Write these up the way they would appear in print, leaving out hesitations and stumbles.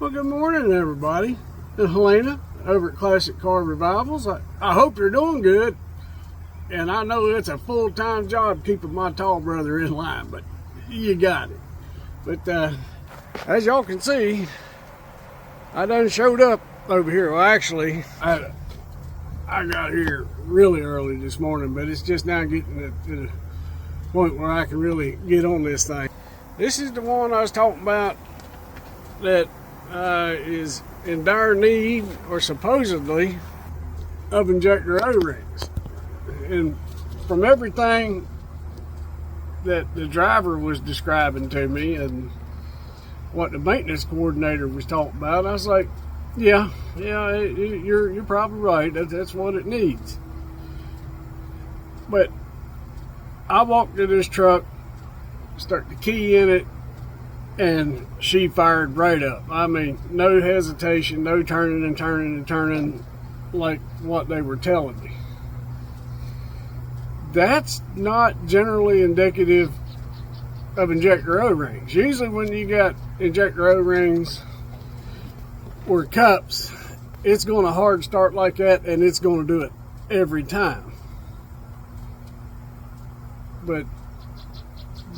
Well, good morning, everybody. And Helena over at Classic Car Revivals. I hope you're doing good. And I know it's a full-time job keeping my tall brother in line, but you got it. But as y'all can see, I done showed up over here. Well, actually, I got here really early this morning, but it's just now getting to the point where I can really get on this thing. This is the one I was talking about that is in dire need, or supposedly, of injector O-rings. And from everything that the driver was describing to me and what the maintenance coordinator was talking about, I was like, yeah, you're probably right. That's what it needs. But I walked to this truck, start the key in it, and she fired right up. I mean, no hesitation, no turning and turning and turning like what they were telling me. That's not generally indicative of injector O-rings. Usually when you got injector O-rings or cups, it's going to hard start like that, and it's going to do it every time. But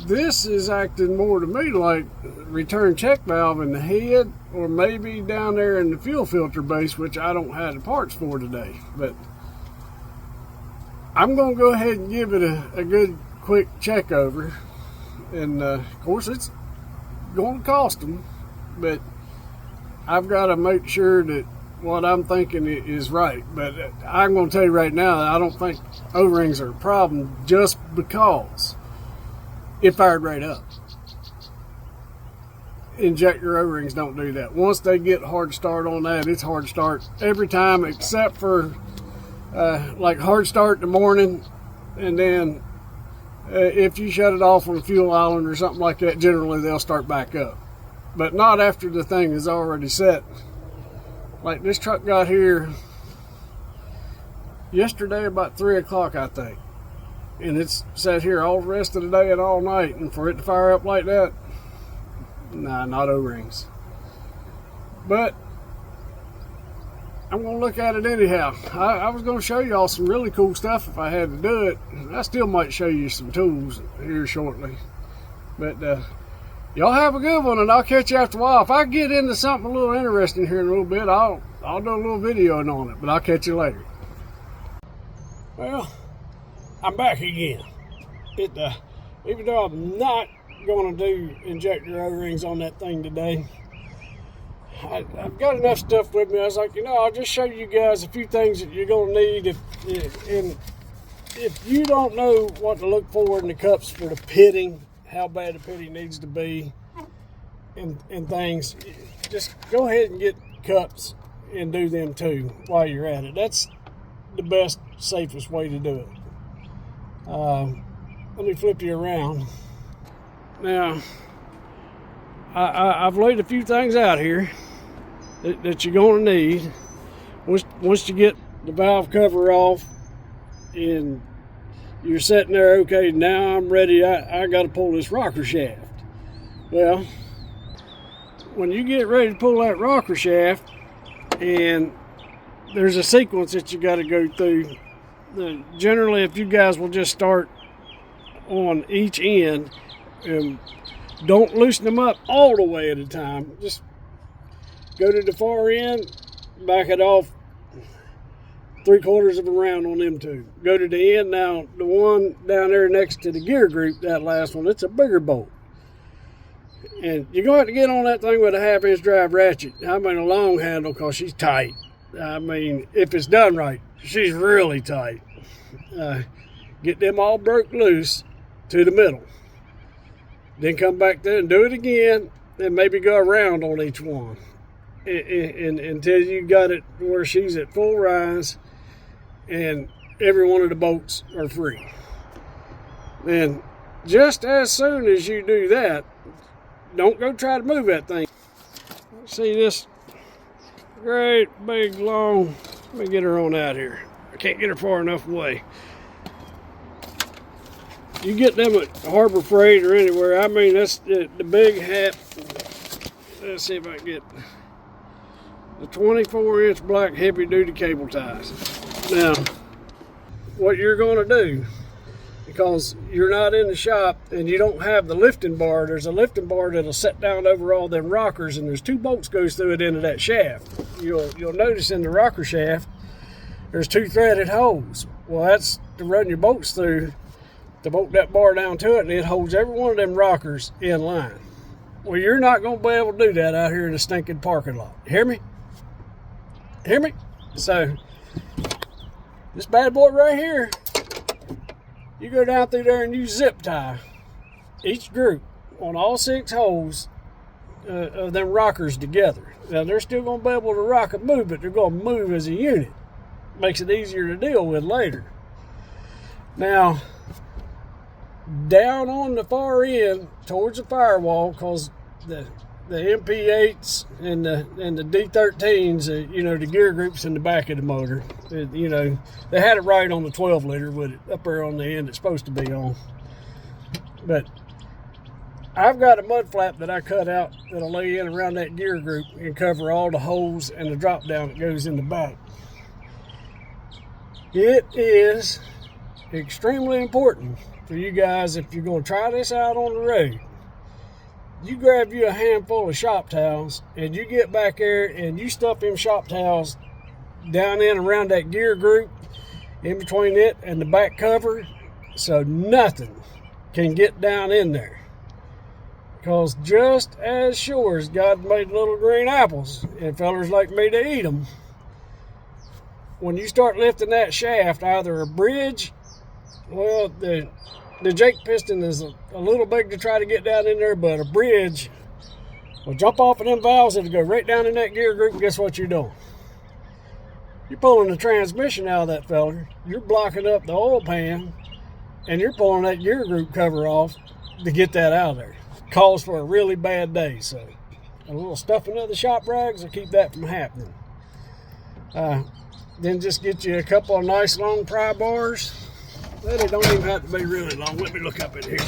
this is acting more to me like return check valve in the head, or maybe down there in the fuel filter base, which I don't have the parts for today. But I'm going to go ahead and give it a good quick check over. And of course it's going to cost them, but I've got to make sure that what I'm thinking is right. But I'm going to tell you right now that I don't think O-rings are a problem, just because it fired right up. Injector O-rings don't do that. Once they get hard start on that, it's hard start every time, except for like hard start in the morning, and then if you shut it off on a fuel island or something like that, generally they'll start back up. But not after the thing is already set. Like this truck got here yesterday about 3 o'clock, I think. And it's sat here all the rest of the day and all night, and for it to fire up like that, nah, not O-rings. But I'm going to look at it anyhow. I was going to show y'all some really cool stuff if I had to do it. I still might show you some tools here shortly. But y'all have a good one, and I'll catch you after a while. If I get into something a little interesting here in a little bit, I'll do a little video on it, but I'll catch you later. Well, I'm back again. Even though I'm not going to do injector O-rings on that thing today, I've got enough stuff with me. I was like, I'll just show you guys a few things that you're going to need. If you don't know what to look for in the cups for the pitting, how bad the pitting needs to be, and things, just go ahead and get cups and do them too while you're at it. That's the best, safest way to do it. Let me flip you around. Now, I've laid a few things out here that you're going to need. Once you get the valve cover off and you're sitting there, okay, now I'm ready, I got to pull this rocker shaft. Well, when you get ready to pull that rocker shaft, and there's a sequence that you got to go through. Generally, if you guys will just start on each end and don't loosen them up all the way at a time, just go to the far end, back it off 3/4 of a round on them two. Go to the end. Now, the one down there next to the gear group, that last one, it's a bigger bolt. And you're going to have to get on that thing with a 1/2-inch drive ratchet. I mean a long handle, because she's tight. I mean, if it's done right, she's really tight. Get them all broke loose to the middle. Then come back there and do it again, and maybe go around on each one until you got it where she's at full rise and every one of the bolts are free. Then just as soon as you do that, don't go try to move that thing. See this great big long, let me get her on out here. I can't get her far enough away. You get them at Harbor Freight or anywhere. I mean, that's the big hat. Let's see if I can get the 24-inch black heavy-duty cable ties. Now, what you're going to do, because you're not in the shop and you don't have the lifting bar, there's a lifting bar that'll set down over all them rockers, and there's 2 bolts goes through it into that shaft. You'll notice in the rocker shaft there's 2 threaded holes. Well, that's to run your bolts through to bolt that bar down to it, and it holds every one of them rockers in line. Well, you're not going to be able to do that out here in the stinking parking lot. Hear me? Hear me? So, this bad boy right here, you go down through there and you zip tie each group on all 6 holes of them rockers together. Now, they're still going to be able to rock and move, but they're going to move as a unit. Makes it easier to deal with later. Now, down on the far end towards the firewall, because the MP8s and the D13s, you know, the gear groups in the back of the motor, you know, they had it right on the 12 liter with it up there on the end it's supposed to be on. But I've got a mud flap that I cut out that'll lay in around that gear group and cover all the holes and the drop down that goes in the back. It is extremely important for you guys, if you're going to try this out on the road, you grab you a handful of shop towels and you get back there and you stuff them shop towels down in around that gear group, in between it and the back cover, so nothing can get down in there. Because just as sure as God made little green apples and fellers like me to eat them, when you start lifting that shaft, either a bridge, well, the Jake piston is a little big to try to get down in there, but a bridge will jump off of them valves, it'll go right down in that gear group, and guess what you're doing? You're pulling the transmission out of that feller, you're blocking up the oil pan, and you're pulling that gear group cover off to get that out of there. Calls for a really bad day, so a little stuffing of the shop rags will keep that from happening. Then just get you a couple of nice long pry bars. Well, they don't even have to be really long. Let me look up in here.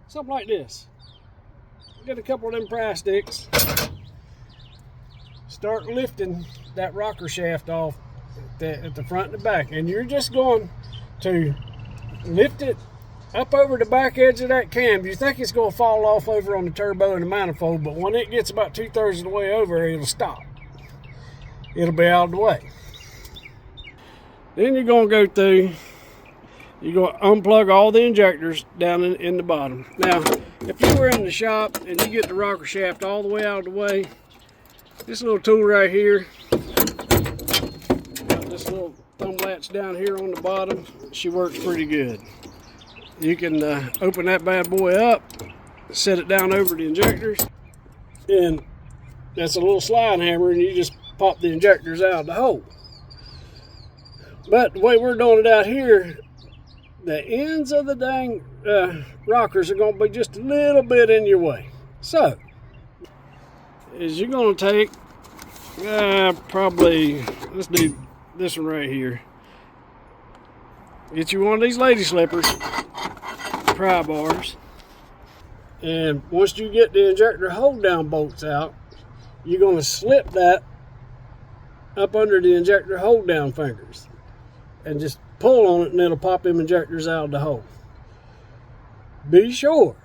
Something like this. Get a couple of them pry sticks. Start lifting that rocker shaft off at the front and the back. And you're just going to lift it up over the back edge of that cam. You think it's going to fall off over on the turbo and the manifold, but when it gets about 2/3 of the way over, it'll stop. It'll be out of the way. Then you're going to go through, you're going to unplug all the injectors down in the bottom. Now, if you were in the shop and you get the rocker shaft all the way out of the way, this little tool right here, got this little thumb latch down here on the bottom, she works pretty good. You can open that bad boy up, set it down over the injectors, and that's a little slide hammer, and you just pop the injectors out of the hole. But the way we're doing it out here, the ends of the dang rockers are going to be just a little bit in your way. So, is you're going to take, probably, let's do this one right here. Get you one of these lady slippers, pry bars, and once you get the injector hold down bolts out, you're going to slip that up under the injector hold down fingers and just pull on it, and it'll pop them injectors out of the hole. Be sure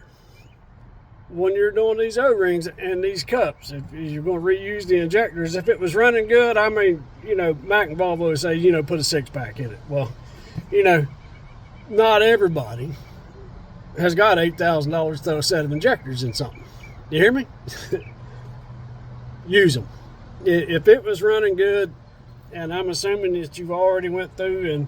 when you're doing these O-rings and these cups, if you're going to reuse the injectors, if it was running good, I mean, you know, Mac and Volvo would say, you know, put a 6-pack in it. Well, you know, not everybody has got $8,000 to throw a set of injectors in something. You hear me? Use them. If it was running good, and I'm assuming that you've already went through and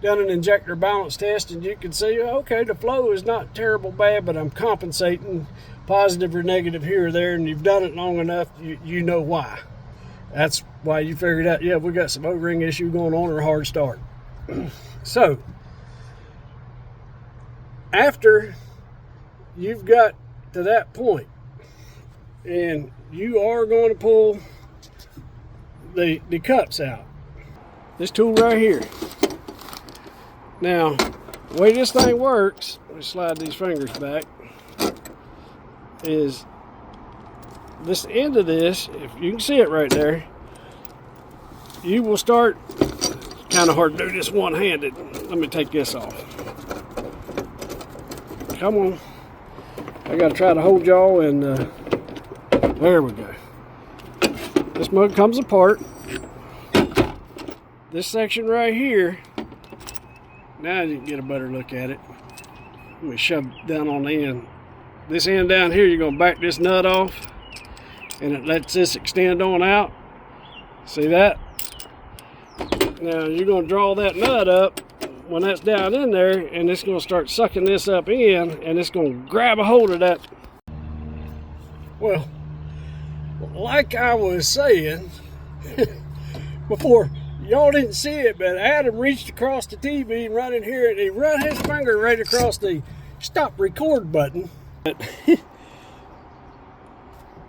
done an injector balance test, and you can see, okay, the flow is not terrible bad, but I'm compensating positive or negative here or there, and you've done it long enough, you know why. That's why you figured out, yeah, we got some O-ring issue going on or a hard start. So, after you've got to that point, and you are going to pull the cups out. This tool right here. Now, the way this thing works, let me slide these fingers back, is this end of this, if you can see it right there, you will start, kind of hard to do this one-handed. Let me take this off. Come on. I gotta try to hold y'all, and there we go. This mug comes apart. This section right here, now you can get a better look at it. Let me shove it down on the end. This end down here, you're gonna back this nut off, and it lets this extend on out. See that? Now you're gonna draw that nut up when that's down in there, and it's gonna start sucking this up in, and it's gonna grab a hold of that. Well, like I was saying before, y'all didn't see it, but Adam reached across the TV and right in here, and he run his finger right across the stop record button.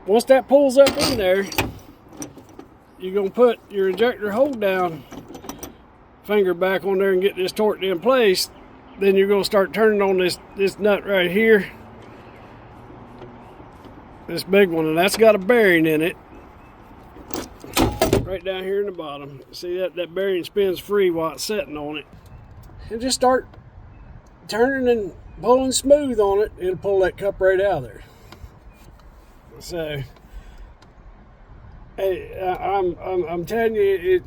Once that pulls up in there, you're gonna put your injector hold down finger back on there and get this torqued in place. Then you're gonna start turning on this nut right here, this big one, and that's got a bearing in it right down here in the bottom. See that bearing spins free while it's sitting on it, and just start turning and pulling smooth on it. It'll pull that cup right out of there. So hey, I'm telling you,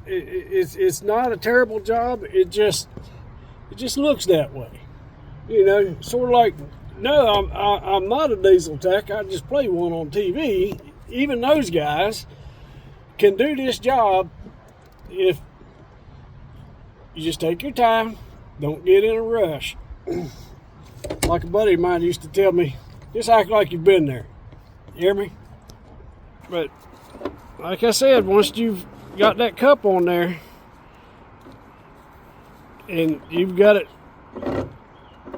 it's not a terrible job. It just looks that way, you know. Sort of like, no, I'm not a diesel tech. I just play one on TV. Even those guys can do this job if you just take your time. Don't get in a rush. Like a buddy of mine used to tell me, just act like you've been there. You hear me? But like I said, once you've got that cup on there and you've got it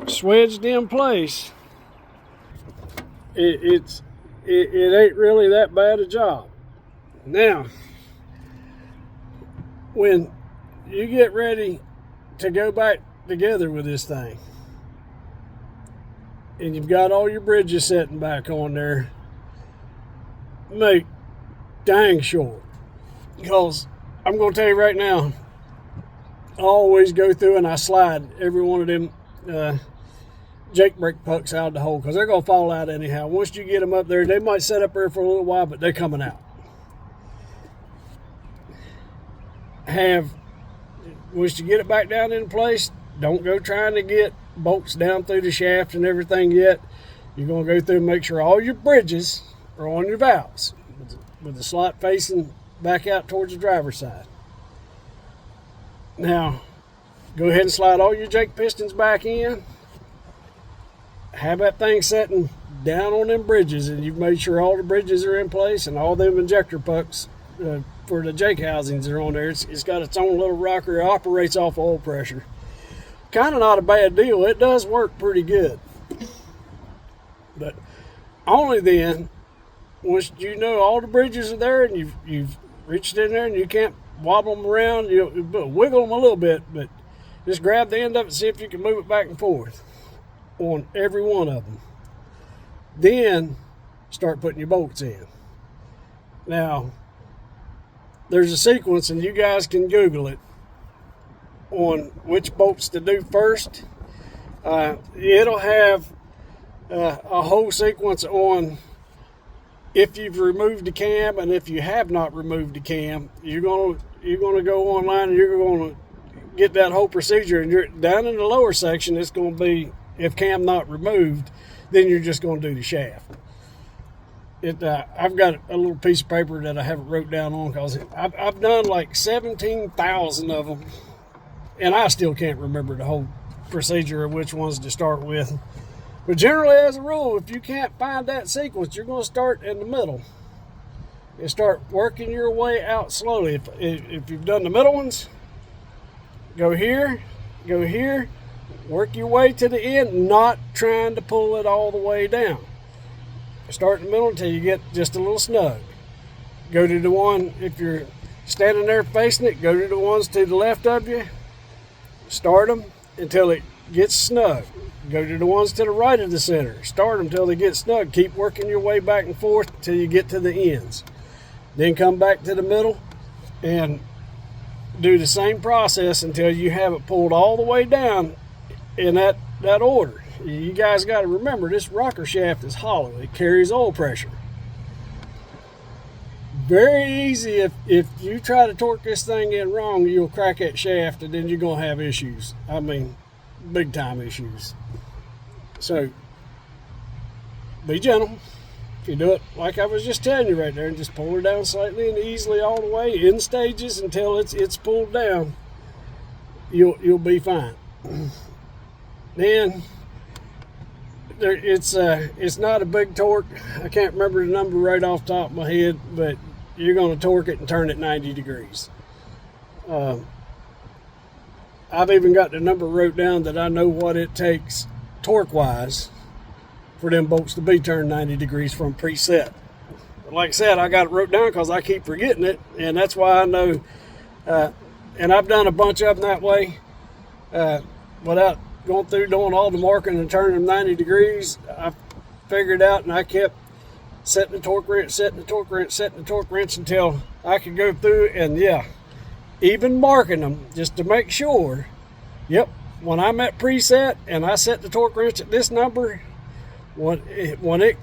swedged in place, it ain't really that bad a job. Now, when you get ready to go back together with this thing, and you've got all your bridges setting back on there, make dang sure, because I'm going to tell you right now, I always go through and I slide every one of them Jake brake pucks out of the hole, because they're going to fall out anyhow. Once you get them up there, they might set up there for a little while, but they're coming out. Once you get it back down in place, don't go trying to get bolts down through the shaft and everything yet. You're going to go through and make sure all your bridges are on your valves, with the slot facing back out towards the driver's side. Now, go ahead and slide all your Jake pistons back in. Have that thing setting down on them bridges, and you've made sure all the bridges are in place and all them injector pucks for the Jake housings are on there. It's got its own little rocker. It operates off oil pressure. Kind of not a bad deal. It does work pretty good. But only then, once you know all the bridges are there and you've reached in there and you can't wobble them around, you wiggle them a little bit, but just grab the end of it and see if you can move it back and forth on every one of them. Then start putting your bolts in. Now, there's a sequence, and you guys can Google it, on which bolts to do first. It'll have a whole sequence on if you've removed the cam, and if you have not removed the cam, you're gonna go online and you're gonna get that whole procedure. And you're down in the lower section, it's gonna be, if cam not removed, then you're just gonna do the shaft. I've got a little piece of paper that I haven't wrote down on, because I've done like 17,000 of them, and I still can't remember the whole procedure of which ones to start with. But generally, as a rule, if you can't find that sequence, you're going to start in the middle and start working your way out slowly. If you've done the middle ones, go here, work your way to the end, not trying to pull it all the way down. Start in the middle until you get just a little snug. Go to the one, if you're standing there facing it, go to the ones to the left of you. Start them until it gets snug. Go to the ones to the right of the center. Start them till they get snug. Keep working your way back and forth until you get to the ends. Then come back to the middle and do the same process until you have it pulled all the way down in that order. You guys got to remember, this rocker shaft is hollow. It carries oil pressure. Very easy. If you try to torque this thing in wrong, you'll crack that shaft, and then you're going to have issues. I mean, big time issues. So be gentle. If you do it like I was just telling you right there, and just pull her down slightly and easily all the way in stages until it's pulled down, you'll be fine. Then it's not a big torque. I can't remember the number right off the top of my head, but you're going to torque it and turn it 90 degrees. I've even got the number wrote down that I know what it takes torque-wise for them bolts to be turned 90 degrees from preset. But like I said, I got it wrote down because I keep forgetting it, and that's why I know. And I've done a bunch of them that way without going through doing all the marking and turning them 90 degrees. I figured out, and I kept setting the torque wrench until I could go through and, yeah, even marking them just to make sure, yep, when I'm at preset and I set the torque wrench at this number, when it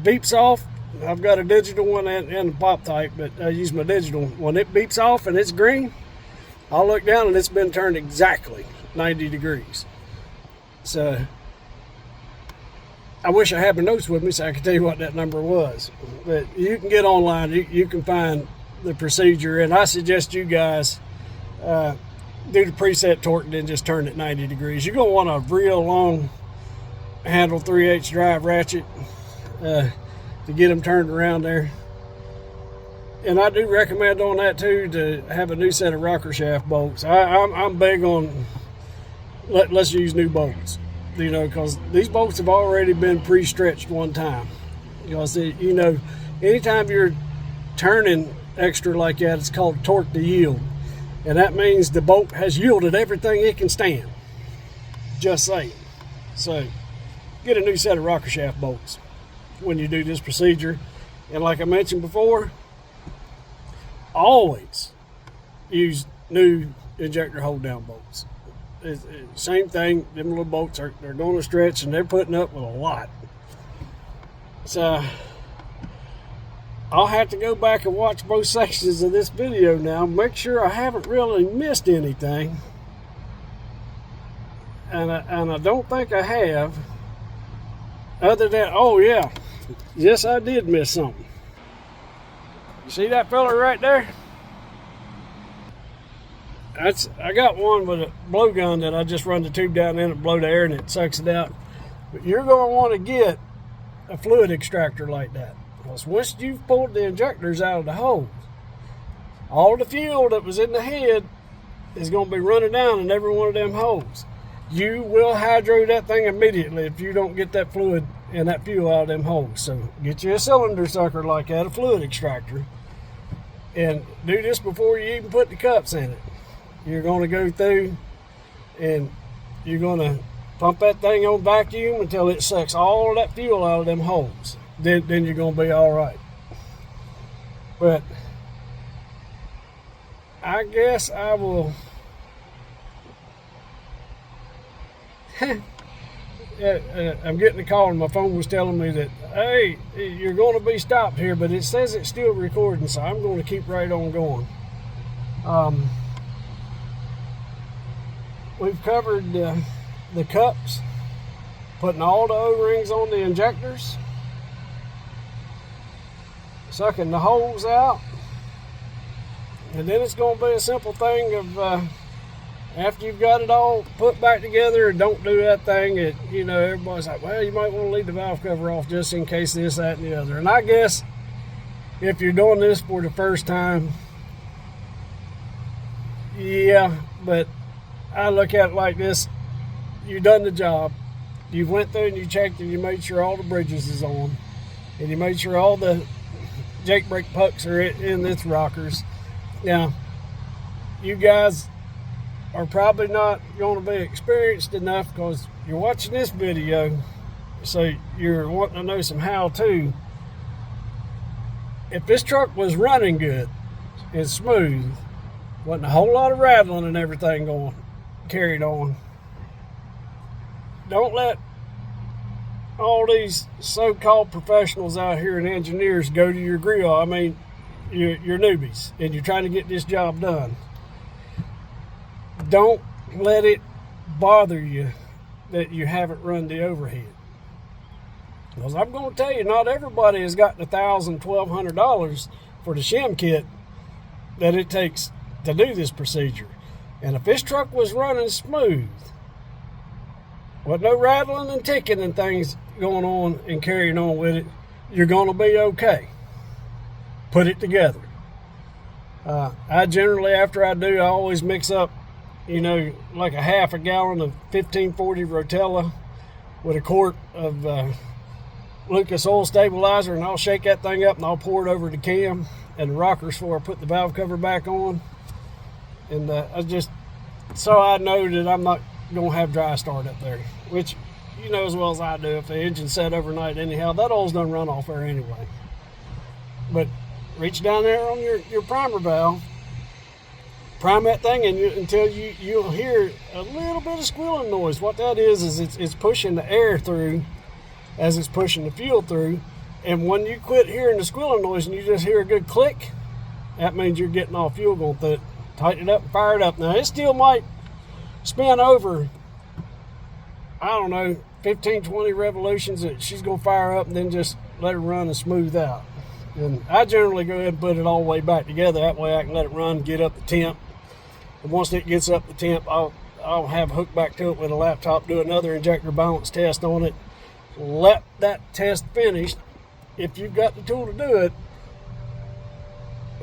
beeps off, I've got a digital one and a pop type, but I use my digital. When it beeps off and it's green, I'll look down and it's been turned exactly 90 degrees. So I wish I had my notes with me so I could tell you what that number was. But you can get online, you can find the procedure, and I suggest you guys do the preset torque and then just turn it 90 degrees. You're going to want a real long handle 3/8 drive ratchet to get them turned around there. And I do recommend on that too to have a new set of rocker shaft bolts. I'm big on let's use new bolts, you know, because these bolts have already been pre-stretched one time. Because you know, anytime you're turning extra like that, it's called torque to yield, and that means the bolt has yielded everything it can stand. Just saying. So get a new set of rocker shaft bolts when you do this procedure. And like I mentioned before, always use new injector hold down bolts. Same thing, them little bolts they're going to stretch, and they're putting up with a lot. So I'll have to go back and watch both sections of this video now, make sure I haven't really missed anything, and I don't think I have, other than, oh yeah, yes, I did miss something. You see that fella right there? I got one with a blowgun that I just run the tube down in and blow the air and it sucks it out. But you're going to want to get a fluid extractor like that. Because once you've pulled the injectors out of the hose, all the fuel that was in the head is going to be running down in every one of them holes. You will hydro that thing immediately if you don't get that fluid and that fuel out of them holes. So get you a cylinder sucker like that, a fluid extractor, and do this before you even put the cups in it. You're going to go through and you're going to pump that thing on vacuum until it sucks all of that fuel out of them holes. Then you're going to be all right. But I guess I will. I'm getting a call and my phone was telling me that, hey, you're going to be stopped here, but it says it's still recording, so I'm going to keep right on going. We've covered the cups, putting all the O-rings on the injectors, sucking the holes out, and then it's going to be a simple thing of after you've got it all put back together, don't do that thing that, you know, everybody's like, well, you might want to leave the valve cover off just in case this, that, and the other. And I guess if you're doing this for the first time, yeah, but I look at it like this: you've done the job, you went through and you checked and you made sure all the bridges is on, and you made sure all the jake brake pucks are in its rockers. Now, you guys are probably not going to be experienced enough because you're watching this video, so you're wanting to know some how-to. If this truck was running good and smooth, wasn't a whole lot of rattling and everything going carried on. Don't let all these so-called professionals out here and engineers go to your grill. I mean, you're newbies and you're trying to get this job done. Don't let it bother you that you haven't run the overhead. Because I'm going to tell you, not everybody has got the $1,000, $1,200 for the shim kit that it takes to do this procedure. And if this truck was running smooth, with no rattling and ticking and things going on and carrying on with it, you're going to be okay. Put it together. I generally, after I do, I always mix up, like a half a gallon of 1540 Rotella with a quart of Lucas oil stabilizer, and I'll shake that thing up and I'll pour it over the cam and the rockers before I put the valve cover back on. And so I know that I'm not going to have dry start up there, which you know as well as I do. If the engine's set overnight anyhow, that oil's done run off there anyway. But reach down there on your primer valve, prime that thing until you'll hear a little bit of squealing noise. What that is it's pushing the air through as it's pushing the fuel through. And when you quit hearing the squealing noise and you just hear a good click, that means you're getting all fuel going through it. Tighten it up and fire it up. Now it still might spin over, I don't know, 15, 20 revolutions that she's going to fire up and then just let her run and smooth out. And I generally go ahead and put it all the way back together. That way I can let it run, get up the temp. And once it gets up the temp, I'll have hooked back to it with a laptop, do another injector balance test on it. Let that test finish if you've got the tool to do it.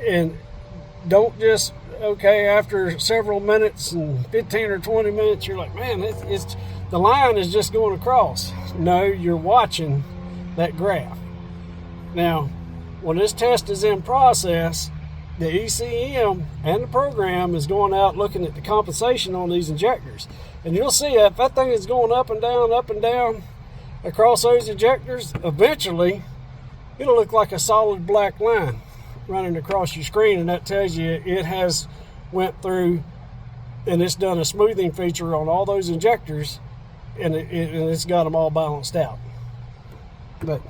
And don't just, after several minutes and 15 or 20 minutes, you're like, man, it's the line is just going across. No, you're watching that graph. Now, when this test is in process, the ECM and the program is going out looking at the compensation on these injectors. And you'll see if that thing is going up and down across those injectors, eventually it'll look like a solid black line running across your screen, and that tells you it has went through and it's done a smoothing feature on all those injectors, and it's got them all balanced out. But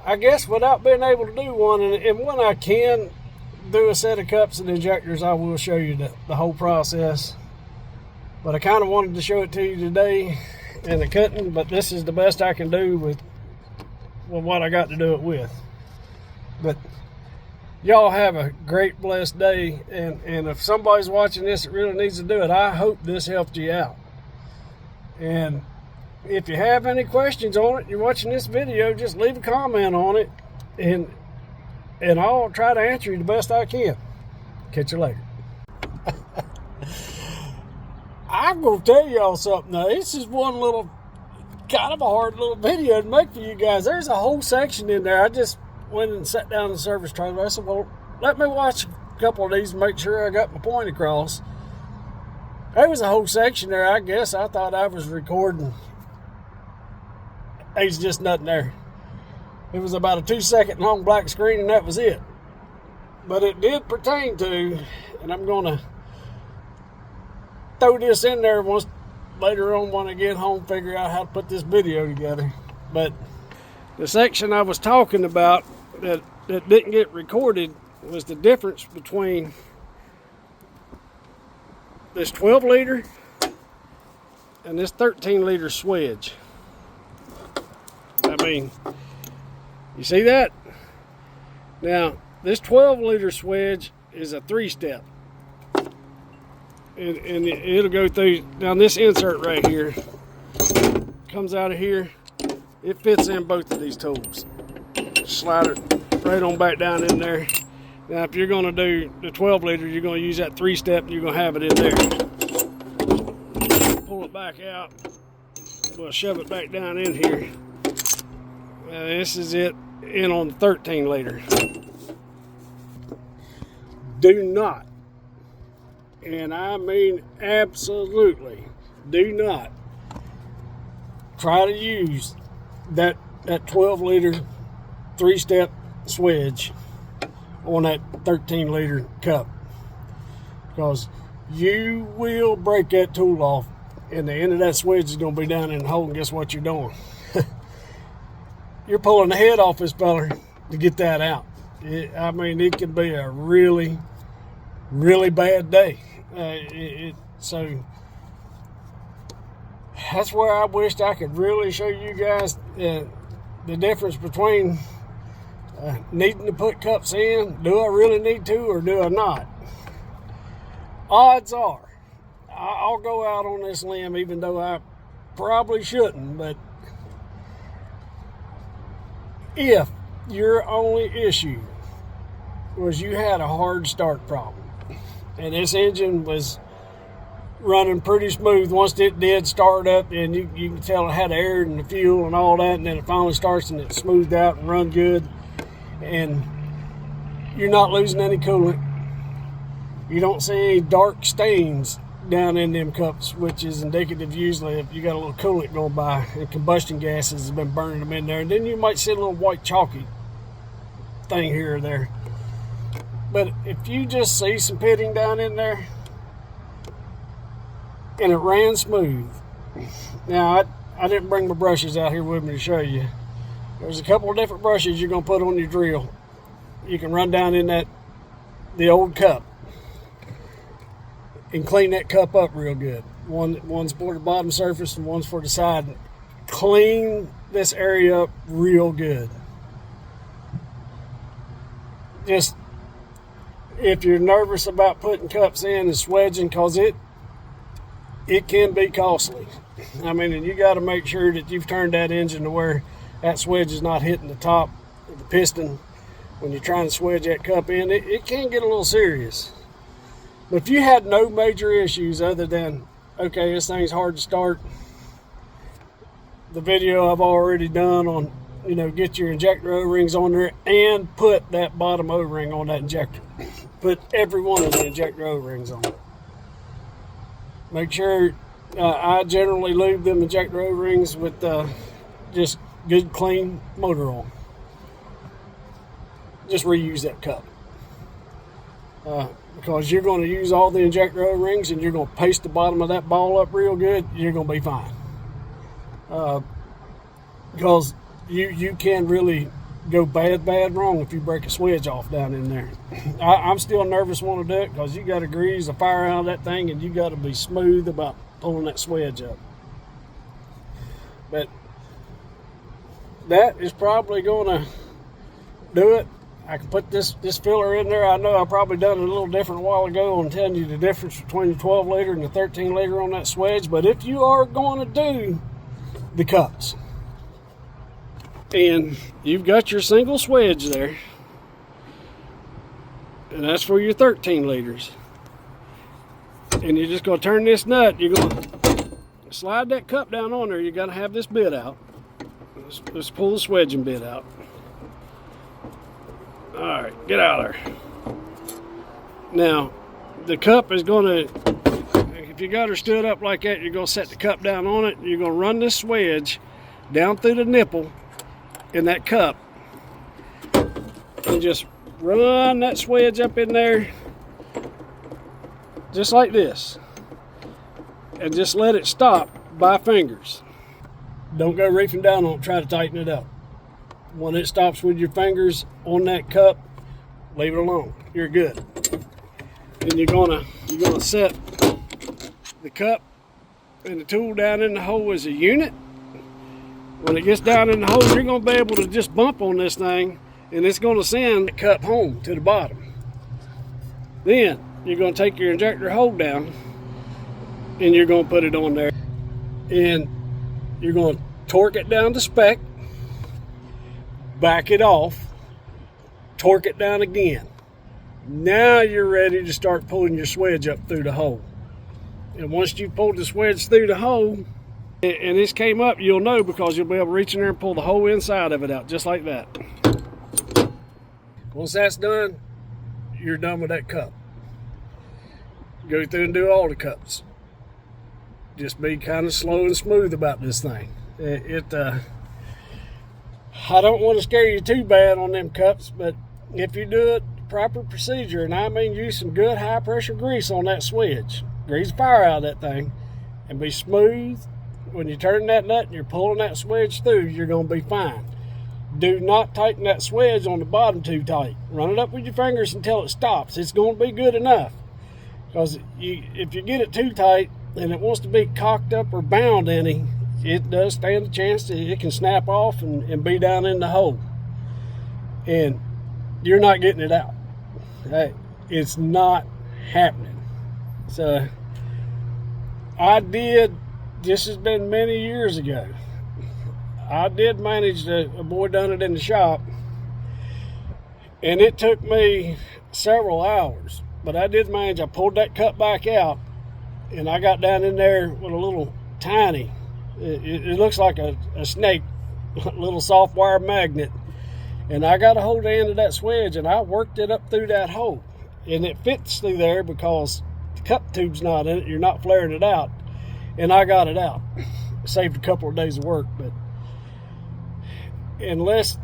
I guess without being able to do one, and when I can do a set of cups and injectors, I will show you the whole process. But I kind of wanted to show it to you today, and I couldn't, but this is the best I can do with what I got to do it with. But y'all have a great, blessed day, and if somebody's watching this that really needs to do it, I hope this helped you out. And if you have any questions on it, you're watching this video, just leave a comment on it, and I'll try to answer you the best I can. Catch you later. I'm going to tell y'all something now. This is one little, kind of a hard little video to make for you guys. There's a whole section in there. I just went and sat down in the service trailer. I said, well, let me watch a couple of these and make sure I got my point across. There was a whole section there. I guess I thought I was recording. There's just nothing there. It was about a 2-second long black screen, and that was it. But it did pertain to, and I'm going to throw this in there once later on when I get home, figure out how to put this video together. But the section I was talking about that didn't get recorded was the difference between this 12 liter and this 13 liter swedge. I mean, you see that? Now, this 12 liter swedge is a 3-step. And it'll go through, down this insert right here, comes out of here. It fits in both of these tools. Slide it right on back down in there. Now, if you're going to do the 12 liter, you're going to use that 3-step, and you're going to have it in there. Pull it back out. We'll shove it back down in here. This is it in on the 13 liter. Do not And I mean absolutely, do not try to use that 12-liter 3-step swedge on that 13-liter cup, because you will break that tool off and the end of that swedge is going to be down in the hole, and guess what you're doing? You're pulling the head off this feller to get that out. I mean, it can be a really, really bad day. So that's where I wished I could really show you guys the difference between needing to put cups in. Do I really need to, or do I not? Odds are, I'll go out on this limb, even though I probably shouldn't, but if your only issue was you had a hard start problem and this engine was running pretty smooth once it did start up, and you can tell it had air and the fuel and all that, and then it finally starts and it's smoothed out and run good, and you're not losing any coolant, you don't see any dark stains down in them cups, which is indicative usually if you got a little coolant going by and combustion gases have been burning them in there, and then you might see a little white chalky thing here or there. But if you just see some pitting down in there and it ran smooth. Now I didn't bring my brushes out here with me to show you. There's a couple of different brushes you're going to put on your drill. You can run down in the old cup and clean that cup up real good. One's for the bottom surface and one's for the side. Clean this area up real good. Just, if you're nervous about putting cups in and swedging, because it can be costly. I mean, and you got to make sure that you've turned that engine to where that swedge is not hitting the top of the piston when you're trying to swedge that cup in. It can get a little serious. But if you had no major issues other than, okay, this thing's hard to start, the video I've already done on, get your injector O-rings on there and put that bottom O-ring on that injector. Put every one of the injector O-rings on. Make sure, I generally lube them injector O-rings with just good clean motor oil. Just reuse that cup. Because you're going to use all the injector O-rings and you're going to paste the bottom of that ball up real good, you're going to be fine. Because you can really go bad wrong if you break a swedge off down in there. I'm still nervous want to do it because you got to grease the fire out of that thing and you got to be smooth about pulling that swedge up. But that is probably going to do it. I can put this filler in there. I know I probably done it a little different a while ago on telling you the difference between the 12-liter and the 13-liter on that swedge. But if you are going to do the cups and you've got your single swedge there, and that's for your 13-liters, and you're just going to turn this nut, you're going to slide that cup down on there. You got to have this bit out. Let's pull the swedging bit out. Alright, get out of there. Now, the cup is going to, if you got her stood up like that, you're going to set the cup down on it. You're going to run this swedge down through the nipple in that cup. And just run that swedge up in there. Just like this. And just let it stop by fingers. Don't go reefing down on it, try to tighten it up. When it stops with your fingers on that cup, leave it alone. You're good. Then you're gonna set the cup and the tool down in the hole as a unit. When it gets down in the hole, you're gonna be able to just bump on this thing and it's gonna send the cup home to the bottom. Then you're gonna take your injector hole down and you're gonna put it on there. And you're gonna torque it down to spec. Back it off, torque it down again. Now you're ready to start pulling your swedge up through the hole. And once you pulled the swedge through the hole, and this came up, you'll know because you'll be able to reach in there and pull the whole inside of it out, just like that. Once that's done, you're done with that cup. go through and do all the cups. Just be kind of slow and smooth about this thing. I don't want to scare you too bad on them cups, but if you do it proper procedure, and I mean use some good high pressure grease on that switch, grease the fire out of that thing, and be smooth. When you're turning that nut and you're pulling that swedge through, you're going to be fine. Do not tighten that swedge on the bottom too tight. Run it up with your fingers until it stops. It's going to be good enough. Because if you get it too tight and it wants to be cocked up or bound any, it does stand a chance that it can snap off and be down in the hole. And you're not getting it out. It's not happening. So this has been many years ago. I did manage a boy done it in the shop, and it took me several hours, but I did manage. I pulled that cup back out, and I got down in there with a little tiny, it looks like a snake, a little soft wire magnet, and I got a hold of the end of that swedge, and I worked it up through that hole, and it fits through there because the cup tube's not in it. You're not flaring it out, and I got it out. Saved a couple of days of work, but unless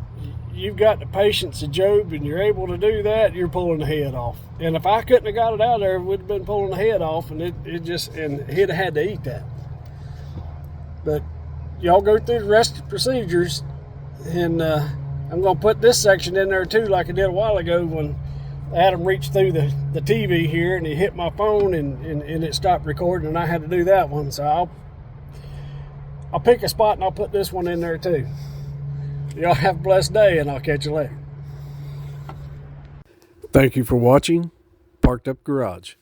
you've got the patience of Job and you're able to do that, you're pulling the head off. And if I couldn't have got it out of there, we'd have been pulling the head off, and he'd have had to eat that. But y'all go through the rest of the procedures, and I'm going to put this section in there too, like I did a while ago when Adam reached through the TV here and he hit my phone and it stopped recording, and I had to do that one. So I'll pick a spot and I'll put this one in there too. Y'all have a blessed day, and I'll catch you later. Thank you for watching Parked Up Garage.